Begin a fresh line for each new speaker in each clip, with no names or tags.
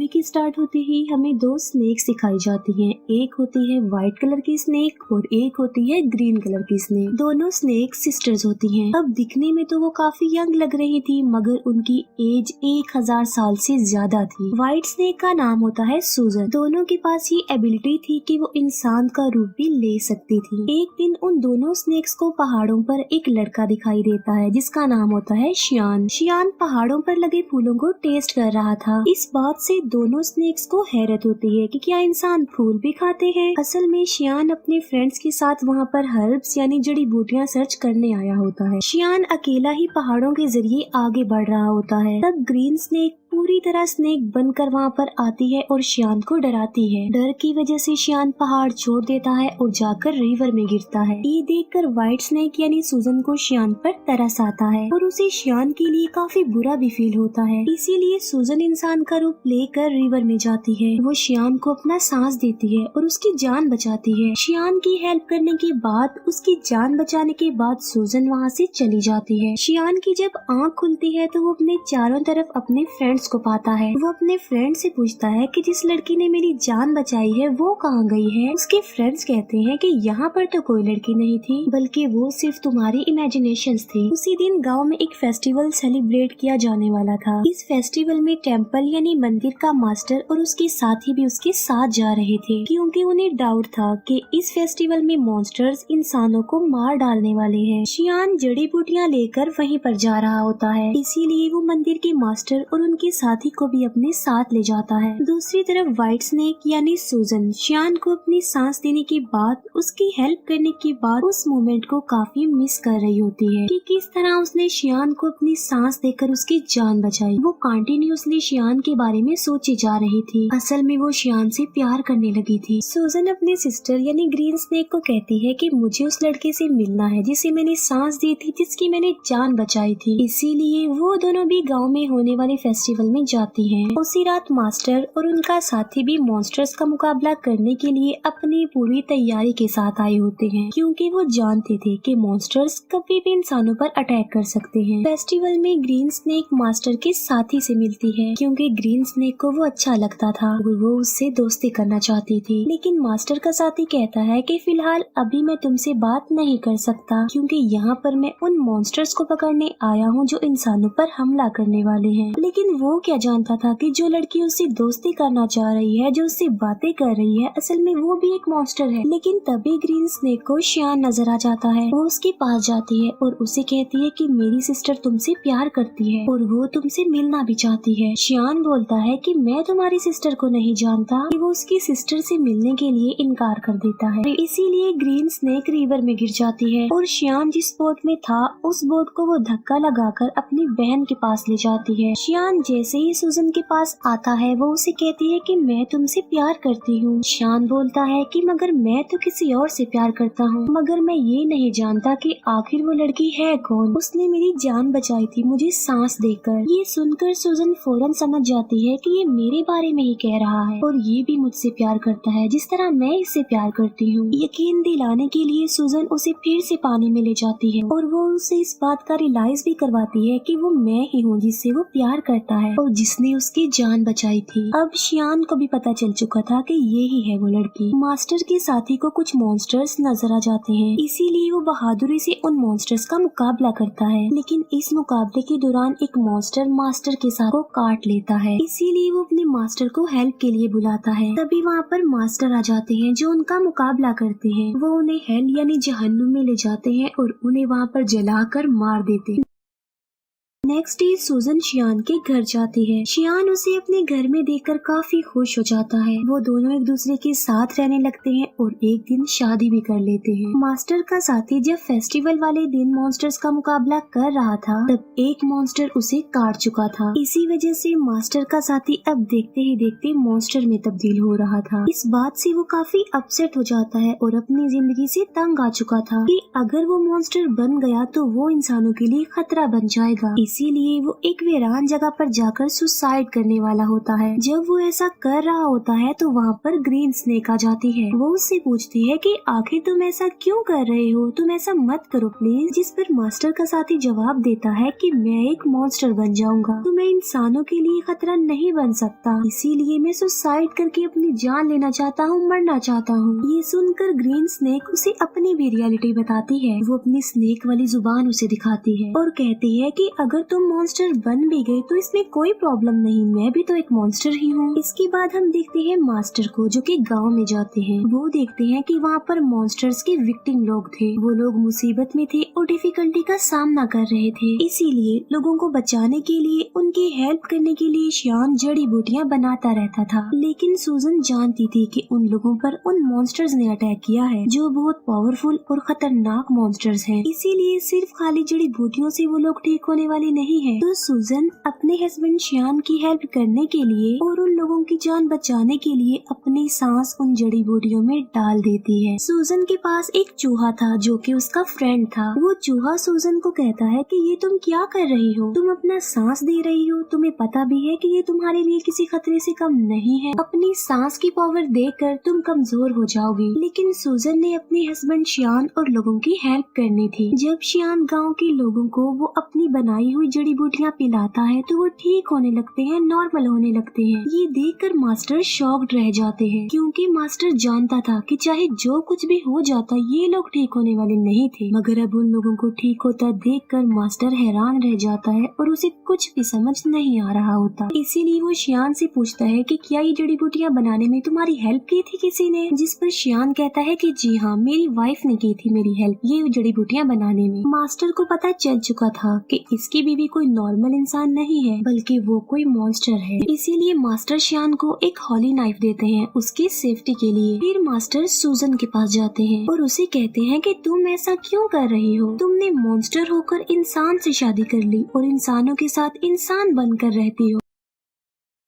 Movie की start होते ही हमें दो स्नेक्स दिखाई जाती हैं। एक होती है व्हाइट कलर की स्नेक और एक होती है ग्रीन कलर की स्नेक। दोनों स्नेक सिस्टर्स होती हैं। अब दिखने में तो वो काफी यंग लग रही थी, मगर उनकी एज 1000 साल से ज्यादा थी। व्हाइट स्नेक का नाम होता है सूजन। दोनों के पास ये एबिलिटी थी कि वो इंसान का रूप भी ले सकती थी। एक दिन उन दोनों स्नेक्स को पहाड़ों पर एक लड़का दिखाई देता है जिसका नाम होता है शियान। शियान पहाड़ों पर लगे फूलों को टेस्ट कर रहा था। इस बात से दोनों स्नेक्स को हैरत होती है कि क्या इंसान फूल भी खाते हैं। असल में शियान अपने फ्रेंड्स के साथ वहाँ पर हर्ब्स यानी जड़ी बूटियाँ सर्च करने आया होता है। शियान अकेला ही पहाड़ों के जरिए आगे बढ़ रहा होता है। तब ग्रीन स्नेक पूरी तरह स्नेक बनकर वहाँ पर आती है और शियान को डराती है। डर की वजह से शियान पहाड़ छोड़ देता है और जाकर रिवर में गिरता है। ये देखकर व्हाइट स्नेक यानी सूजन को शियान पर तरस आता है और उसे शियान के लिए काफी बुरा भी फील होता है। इसीलिए सूजन इंसान का रूप लेकर रिवर में जाती है। वो शियान को अपना सांस देती है और उसकी जान बचाती है। शियान की हेल्प करने के बाद, उसकी जान बचाने के बाद सूजन वहाँ से चली जाती है। शियान की जब आँख खुलती है तो वो अपने चारों तरफ अपने फ्रेंड्स को पाता है। वो अपने फ्रेंड से पूछता है कि जिस लड़की ने मेरी जान बचाई है वो कहाँ गई है। उसके फ्रेंड्स कहते हैं कि यहाँ पर तो कोई लड़की नहीं थी, बल्कि वो सिर्फ तुम्हारी इमेजिनेशंस थी। उसी दिन गांव में एक फेस्टिवल सेलिब्रेट किया जाने वाला था। इस फेस्टिवल में टेम्पल यानी मंदिर का मास्टर और उसके साथी भी उसके साथ जा रहे थे, क्योंकि उन्हें डाउट था कि इस फेस्टिवल में मॉन्स्टर्स इंसानों को मार डालने वाले हैं। शियान जड़ी बूटियाँ लेकर वहीं पर जा रहा होता है, इसीलिए वो मंदिर के मास्टर और उनके साथी को भी अपने साथ ले जाता है। दूसरी तरफ व्हाइट स्नेक यानी सूजन शियान को अपनी सांस देने के बाद, उसकी हेल्प करने के बाद उस मोमेंट को काफी मिस कर रही होती है कि किस तरह उसने शियान को अपनी सांस देकर उसकी जान बचाई। वो कंटिन्यूअसली शियान के बारे में सोची जा रही थी। असल में वो शियान से प्यार करने लगी थी। सूजन अपने सिस्टर यानी ग्रीन स्नेक को कहती है कि मुझे उस लड़के से मिलना है जिसे मैंने सांस दी थी, जिसकी मैंने जान बचाई थी। इसीलिए वो दोनों भी गाँव में होने वाले फेस्टिवल में जाती हैं। उसी रात मास्टर और उनका साथी भी मॉन्स्टर्स का मुकाबला करने के लिए अपनी पूरी तैयारी के साथ आए होते हैं, क्योंकि वो जानते थे कि मॉन्स्टर्स कभी भी इंसानों पर अटैक कर सकते हैं। फेस्टिवल में ग्रीन स्नेक मास्टर के साथी से मिलती है, क्योंकि ग्रीन स्नेक को वो अच्छा लगता था और वो उससे दोस्ती करना चाहती थी। लेकिन मास्टर का साथी कहता है कि फिलहाल अभी मैं तुमसे बात नहीं कर सकता, क्योंकि यहाँ पर मैं उन मॉन्स्टर्स को पकड़ने आया हूँ जो इंसानों पर हमला करने वाले हैं। लेकिन वो क्या जानता था कि जो लड़की उससे दोस्ती करना चाह रही है, जो उससे बातें कर रही है, असल में वो भी एक मॉन्स्टर है। लेकिन तभी ग्रीन स्नेक को शियान नजर आ जाता है। वो उसके पास जाती है और उसे कहती है कि मेरी सिस्टर तुमसे प्यार करती है और वो तुमसे मिलना भी चाहती है। शियान बोलता है कि मैं तुम्हारी सिस्टर को नहीं जानता, कि वो उसकी सिस्टर से मिलने के लिए इनकार कर देता है। इसीलिए ग्रीन स्नेक रिवर में गिर जाती है और शियान जिस बोट में था उस बोट को वो धक्का लगाकर अपनी बहन के पास ले जाती है। शियान जैसे ही सूजन के पास आता है वो उसे कहती है कि मैं तुमसे प्यार करती हूँ। शियान बोलता है कि मगर मैं तो किसी और से प्यार करता हूँ, मगर मैं ये नहीं जानता कि आखिर वो लड़की है कौन। उसने मेरी जान बचाई थी मुझे सांस देकर। ये सुनकर सूजन फौरन समझ जाती है कि ये मेरे बारे में ही कह रहा है और ये भी मुझसे प्यार करता है जिस तरह मैं इससे प्यार करती हूँ। यकीन दिलाने के लिए सूजन उसे फिर से पानी में ले जाती है और वो उसे इस बात का रियलाइज भी करवाती है कि वो मैं ही हूँ जिससे वो प्यार करता है और जिसने उसकी जान बचाई थी। अब शियान को भी पता चल चुका था कि ये ही है वो लड़की। मास्टर के साथी को कुछ मॉन्स्टर्स नजर आ जाते हैं, इसीलिए वो बहादुरी से उन मॉन्स्टर्स का मुकाबला करता है। लेकिन इस मुकाबले के दौरान एक मॉन्स्टर मास्टर के साथ को काट लेता है, इसीलिए वो अपने मास्टर को हेल्प के लिए बुलाता है। तभी वहाँ पर मास्टर आ जाते हैं जो उनका मुकाबला करते हैं। वो उन्हें हेल यानी जहन्नुम में ले जाते हैं और उन्हें वहाँ पर जलाकर मार देते हैं। नेक्स्ट डे सूजन शियान के घर जाती है। शियान उसे अपने घर में देखकर काफी खुश हो जाता है। वो दोनों एक दूसरे के साथ रहने लगते हैं और एक दिन शादी भी कर लेते हैं। मास्टर का साथी जब फेस्टिवल वाले दिन मॉन्स्टर्स का मुकाबला कर रहा था तब एक मॉन्स्टर उसे काट चुका था। इसी वजह से मास्टर का साथी अब देखते ही देखते मॉन्स्टर में तब्दील हो रहा था। इस बात से वो काफी अपसेट हो जाता है और अपनी जिंदगी से तंग आ चुका था कि अगर वो मॉन्स्टर बन गया तो वो इंसानों के लिए खतरा बन जाएगा। इसीलिए वो एक वीरान जगह पर जाकर सुसाइड करने वाला होता है। जब वो ऐसा कर रहा होता है तो वहाँ पर ग्रीन स्नेक आ जाती है। वो उससे पूछती है कि आखिर तुम ऐसा क्यों कर रहे हो, तुम ऐसा मत करो प्लीज। जिस पर मास्टर का साथी जवाब देता है कि मैं एक मॉन्स्टर बन जाऊंगा तो मैं इंसानों के लिए खतरा नहीं बन सकता, इसीलिए मैं सुसाइड करके अपनी जान लेना चाहता हूँ, मरना चाहता हूँ। ये सुनकर ग्रीन स्नेक उसे अपनी भी रियलिटी बताती है। वो अपनी स्नेक वाली जुबान उसे दिखाती है और कहती है कि अगर तुम मॉन्स्टर बन भी गए तो इसमें कोई प्रॉब्लम नहीं, मैं भी तो एक मॉन्स्टर ही हूँ। इसके बाद हम देखते हैं मास्टर को जो कि गांव में जाते हैं। वो देखते हैं कि वहाँ पर मॉन्स्टर्स के विक्टिम लोग थे। वो लोग मुसीबत में थे और डिफिकल्टी का सामना कर रहे थे, इसीलिए लोगों को बचाने के लिए, उनकी हेल्प करने के लिए शियान जड़ी बूटियाँ बनाता रहता था। लेकिन सूजन जानती थी कि उन लोगों पर उन मॉन्स्टर्स ने अटैक किया है जो बहुत पावरफुल और खतरनाक मॉन्स्टर्स हैं। इसीलिए सिर्फ खाली जड़ी बूटियों से वो लोग ठीक होने वाले नहीं है। तो सूजन अपने हस्बैंड शियान की हेल्प करने के लिए और उन लोगों की जान बचाने के लिए अपनी सांस उन जड़ी बूटियों में डाल देती है। सूजन के पास एक चूहा था जो कि उसका फ्रेंड था। वो चूहा सूजन को कहता है कि ये तुम क्या कर रही हो, तुम अपना सांस दे रही हो, तुम्हें पता भी है कि ये तुम्हारे लिए किसी खतरे से कम नहीं है, अपनी सांस की पावर देकर तुम कमजोर हो जाओगी। लेकिन सूजन ने अपने हस्बैंड शियान और लोगों की हेल्प करनी थी। जब शियान गांव के लोगों को वो अपनी बनाई हुई जड़ी बूटियाँ पिलाता है तो वो ठीक होने लगते हैं, नॉर्मल होने लगते हैं। ये देखकर मास्टर शॉक्ड रह जाते हैं क्योंकि मास्टर जानता था कि चाहे जो कुछ भी हो जाता ये लोग ठीक होने वाले नहीं थे। मगर अब उन लोगों को ठीक होता देखकर मास्टर हैरान रह जाता है और उसे कुछ भी समझ नहीं आ रहा होता। इसीलिए वो शियान से पूछता है कि क्या ये जड़ी बूटियाँ बनाने में तुम्हारी हेल्प की थी किसी ने? जिस पर शियान कहता है कि जी हाँ, मेरी वाइफ ने की थी मेरी हेल्प ये जड़ी बूटियाँ बनाने में। मास्टर को पता चल चुका था कि इसकी बीवी कोई नॉर्मल इंसान नहीं है बल्कि वो कोई मॉन्स्टर है। इसीलिए मास्टर शियान को एक हॉली नाइफ देते हैं उसकी सेफ्टी के लिए। फिर मास्टर सूजन के पास जाते हैं और उसे कहते हैं कि तुम ऐसा क्यों कर रही हो, तुमने मॉन्स्टर होकर इंसान से शादी कर ली और इंसानों के साथ इंसान बनकर रहती हो,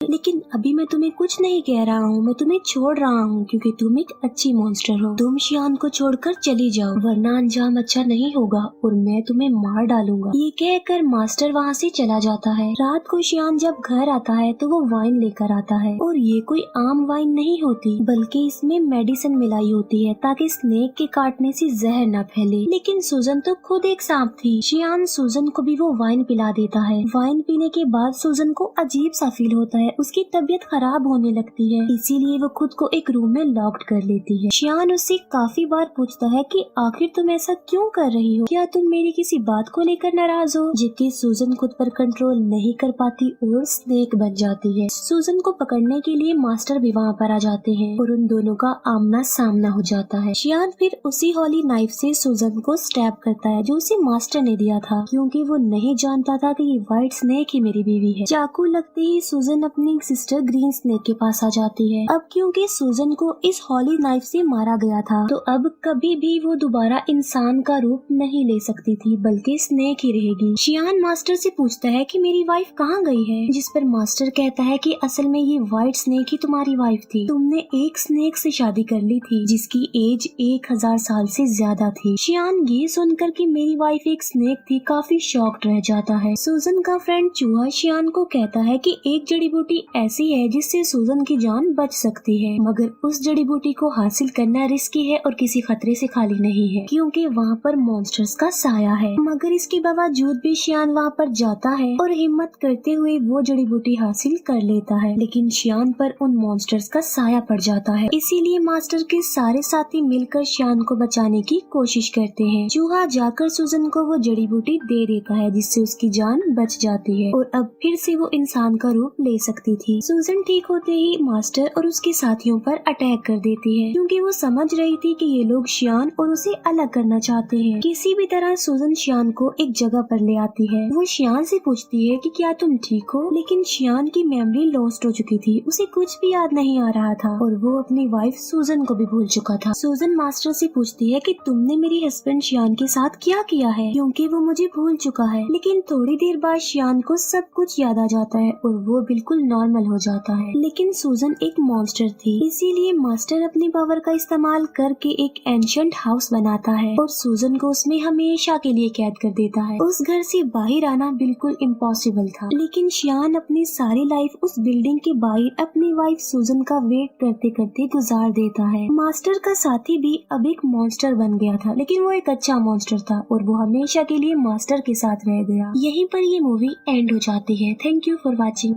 लेकिन अभी मैं तुम्हें कुछ नहीं कह रहा हूँ, मैं तुम्हें छोड़ रहा हूँ क्योंकि तुम एक अच्छी मॉन्स्टर हो। तुम शियान को छोड़कर चली जाओ वरना अंजाम अच्छा नहीं होगा और मैं तुम्हें मार डालूंगा। ये कहकर मास्टर वहाँ से चला जाता है। रात को शियान जब घर आता है तो वो वाइन लेकर आता है और ये कोई आम वाइन नहीं होती बल्कि इसमें मेडिसिन मिलाई होती है ताकि स्नेक के काटने से जहर न फैले। लेकिन सूजन तो खुद एक सांप थी। शियान सूजन को भी वो वाइन पिला देता है। वाइन पीने के बाद सूजन को अजीब सा फील होता है, उसकी तबीयत खराब होने लगती है, इसीलिए वो खुद को एक रूम में लॉक्ड कर लेती है। शियान उससे काफी बार पूछता है कि आखिर तुम ऐसा क्यों कर रही हो, क्या तुम मेरी किसी बात को लेकर नाराज हो? जबकि सूजन खुद पर कंट्रोल नहीं कर पाती और स्नेक बन जाती है। सूजन को पकड़ने के लिए मास्टर भी वहाँ पर आ जाते हैं और उन दोनों का आमना सामना हो जाता है। शियान फिर उसी हॉली नाइफ से सूजन को स्टैब करता है जो उसे मास्टर ने दिया था क्योंकि वो नहीं जानता था कि ये व्हाइट स्नेक ही मेरी बीवी है। चाकू लगते ही सूजन अपनी सिस्टर ग्रीन स्नेक के पास आ जाती है। अब क्योंकि सूजन को इस हॉली नाइफ से मारा गया था तो अब कभी भी वो दोबारा इंसान का रूप नहीं ले सकती थी बल्कि स्नेक ही रहेगी। शियान मास्टर से पूछता है कि मेरी वाइफ कहाँ गई है, जिस पर मास्टर कहता है कि असल में ये व्हाइट स्नेक ही तुम्हारी वाइफ थी, तुमने एक स्नेक से शादी कर ली थी जिसकी एज 1000 साल से ज्यादा थी। शियान ये सुनकर कि मेरी वाइफ एक स्नेक थी काफी शॉक्ड रह जाता है। सूजन का फ्रेंड चूहा शियान को कहता है कि एक जड़ी बूटी ऐसी है जिससे सूजन की जान बच सकती है मगर उस जड़ी बूटी को हासिल करना रिस्की है और किसी खतरे से खाली नहीं है क्योंकि वहाँ पर मॉन्स्टर्स का साया है। मगर इसके बावजूद भी शियान वहाँ पर जाता है और हिम्मत करते हुए वो जड़ी बूटी हासिल कर लेता है, लेकिन शियान पर उन मॉन्स्टर्स का साया पड़ जाता है। इसीलिए मास्टर के सारे साथी मिलकर शियान को बचाने की कोशिश करते हैं। चूहा जाकर सूजन को वो जड़ी बूटी दे देता है जिससे उसकी जान बच जाती है और अब फिर से वो इंसान का रूप ले सकती थी। सूजन ठीक होते ही मास्टर और उसके साथियों पर अटैक कर देती है क्योंकि वो समझ रही थी कि ये लोग शियान और उसे अलग करना चाहते हैं। किसी भी तरह सूजन शियान को एक जगह पर ले आती है। वो शियान से पूछती है कि क्या तुम ठीक हो, लेकिन शियान की मेमोरी लॉस्ट हो चुकी थी, उसे कुछ भी याद नहीं आ रहा था और वो अपनी वाइफ सूजन को भी भूल चुका था। सूजन मास्टर से पूछती है कि तुमने मेरी हस्बैंड शियान के साथ क्या किया है क्योंकि वो मुझे भूल चुका है। लेकिन थोड़ी देर बाद शियान को सब कुछ याद आ जाता है और वो बिल्कुल नॉर्मल हो जाता है। लेकिन सूजन एक मॉन्स्टर थी, इसीलिए मास्टर अपनी पावर का इस्तेमाल करके एक एंशिएंट हाउस बनाता है और सूजन को उसमें हमेशा के लिए कैद कर देता है। उस घर से बाहर आना बिल्कुल इम्पॉसिबल था, लेकिन शियान अपनी सारी लाइफ उस बिल्डिंग के बाहर अपनी वाइफ सूजन का वेट करते करते गुजार देता है। मास्टर का साथी भी अब एक मॉन्स्टर बन गया था, लेकिन वो एक अच्छा मॉन्स्टर था और वो हमेशा के लिए मास्टर के साथ रह गया। यहीं पर ये मूवी एंड हो जाती है। Thank you for watching.